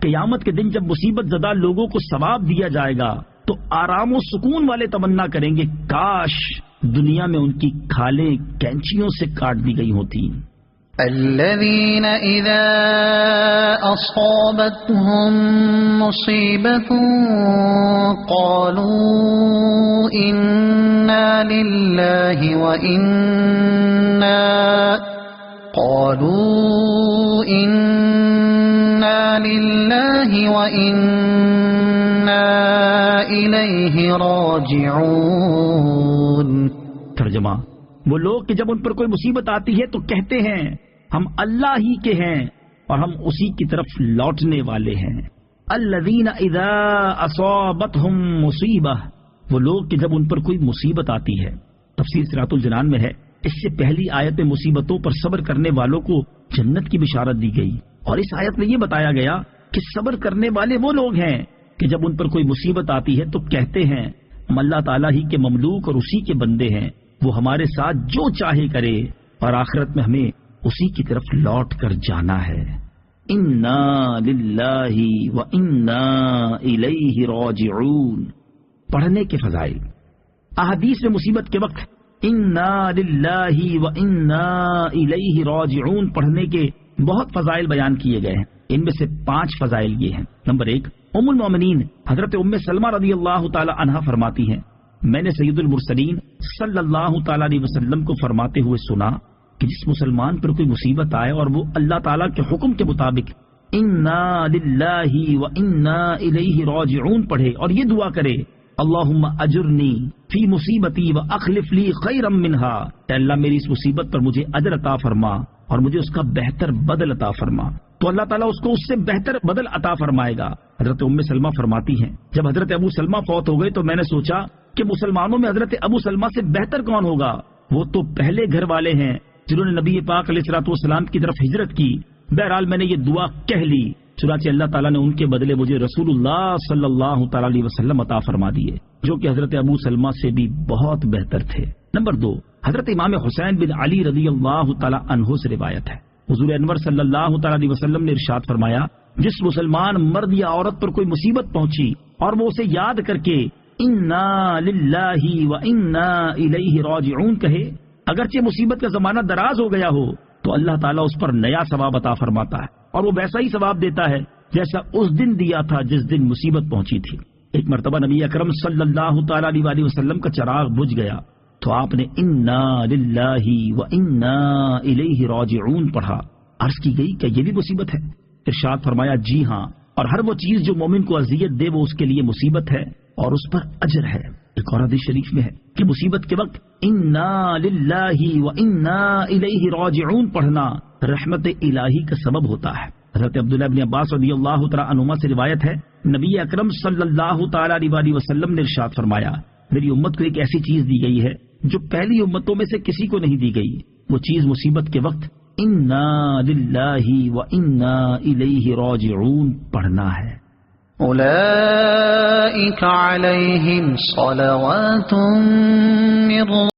قیامت کے دن جب مصیبت زدہ لوگوں کو ثواب دیا جائے گا تو آرام و سکون والے تمنا کریں گے کاش دنیا میں ان کی کھالیں کینچیوں سے کاٹ دی گئی ہوتی. الذين إذا أصابتهم مصيبة قالوا إنا لله وإنا إليه راجعون. ترجمہ: وہ لوگ کہ جب ان پر کوئی مصیبت آتی ہے تو کہتے ہیں ہم اللہ ہی کے ہیں اور ہم اسی کی طرف لوٹنے والے ہیں. الذین اذا اصابتہم مصیبہ، وہ لوگ کہ جب ان پر کوئی مصیبت آتی ہے. تفسیر صراط الجنان میں ہے اس سے پہلی آیت میں مصیبتوں پر صبر کرنے والوں کو جنت کی بشارت دی گئی، اور اس آیت میں یہ بتایا گیا کہ صبر کرنے والے وہ لوگ ہیں کہ جب ان پر کوئی مصیبت آتی ہے تو کہتے ہیں ہم اللہ تعالیٰ ہی کے مملوک اور اسی کے بندے ہیں، وہ ہمارے ساتھ جو چاہے کرے اور آخرت میں ہمیں اسی کی طرف لوٹ کر جانا ہے. انا للہ و انا الیہ راجعون. پڑھنے کے فضائل. احادیث میں مصیبت کے وقت انا للہ و انا الیہ راجعون پڑھنے کے بہت فضائل بیان کیے گئے ہیں. ان میں سے 5 فضائل یہ ہیں. نمبر 1، ام المومنین حضرت ام سلمہ رضی اللہ تعالی عنہا فرماتی ہیں میں نے سید المرسلین صلی اللہ تعالی علیہ وسلم کو فرماتے ہوئے سنا کہ جس مسلمان پر کوئی مصیبت آئے اور وہ اللہ تعالیٰ کے حکم کے مطابق انا للہ و انا الیہ راجعون پڑھے اور یہ دعا کرے اللہم اجرنی فی مصیبتی و اخلف لی خیرا منہا، اے اللہ میری اس مصیبت پر مجھے اجر عطا فرما اور مجھے اس کا بہتر بدل عطا فرما، تو اللہ تعالیٰ اس کو اس سے بہتر بدل عطا فرمائے گا. حضرت ام سلمہ فرماتی ہیں جب حضرت ابو سلمہ فوت ہو گئے تو میں نے سوچا کہ مسلمانوں میں حضرت ابو سلمہ سے بہتر کون ہوگا، وہ تو پہلے گھر والے ہیں جنہوں نے نبی پاک علیہ الصلوۃ والسلام کی طرف ہجرت کی. بہرحال میں نے یہ دعا کہہ لی، چنانچہ اللہ تعالیٰ نے ان کے بدلے مجھے رسول اللہ صلی اللہ تعالی علیہ وسلم عطا فرما دیے جو کہ حضرت ابو سلمہ سے بھی بہت بہتر تھے. نمبر 2، حضرت امام حسین بن علی رضی اللہ تعالی عنہ سے روایت ہے حضور انور صلی اللہ تعالی علیہ وسلم نے ارشاد فرمایا جس مسلمان مرد یا عورت پر کوئی مصیبت پہنچی اور وہ اسے یاد کر کے انا للہ و انا الیہ راجعون کہے، اگرچہ مصیبت کا زمانہ دراز ہو گیا ہو تو اللہ تعالیٰ اس پر نیا ثواب عطا فرماتا ہے اور وہ ویسا ہی ثواب دیتا ہے جیسا اس دن دیا تھا جس دن مصیبت پہنچی تھی. ایک مرتبہ نبی اکرم صلی اللہ تعالی علیہ وسلم کا چراغ بجھ گیا تو آپ نے انا للہ و انا الیہ راجعون پڑھا. عرض کی گئی کہ یہ بھی مصیبت ہے؟ ارشاد فرمایا جی ہاں، اور ہر وہ چیز جو مومن کو اذیت دے وہ اس کے لیے مصیبت ہے اور اس پر اجر ہے. ایک اور حدیث شریف میں ہے کہ مصیبت کے وقت انا للہ و انا الیہ راجعون پڑھنا رحمت الہی کا سبب ہوتا ہے. حضرت عبداللہ بن عباس رضی اللہ تعالی عنہما سے روایت ہے نبی اکرم صلی اللہ تعالی علیہ وسلم نے ارشاد فرمایا میری امت کو ایک ایسی چیز دی گئی ہے جو پہلی امتوں میں سے کسی کو نہیں دی گئی، وہ چیز مصیبت کے وقت انا للہ و انا الیہ راجعون پڑھنا ہے. اولئک علیہم صلوات من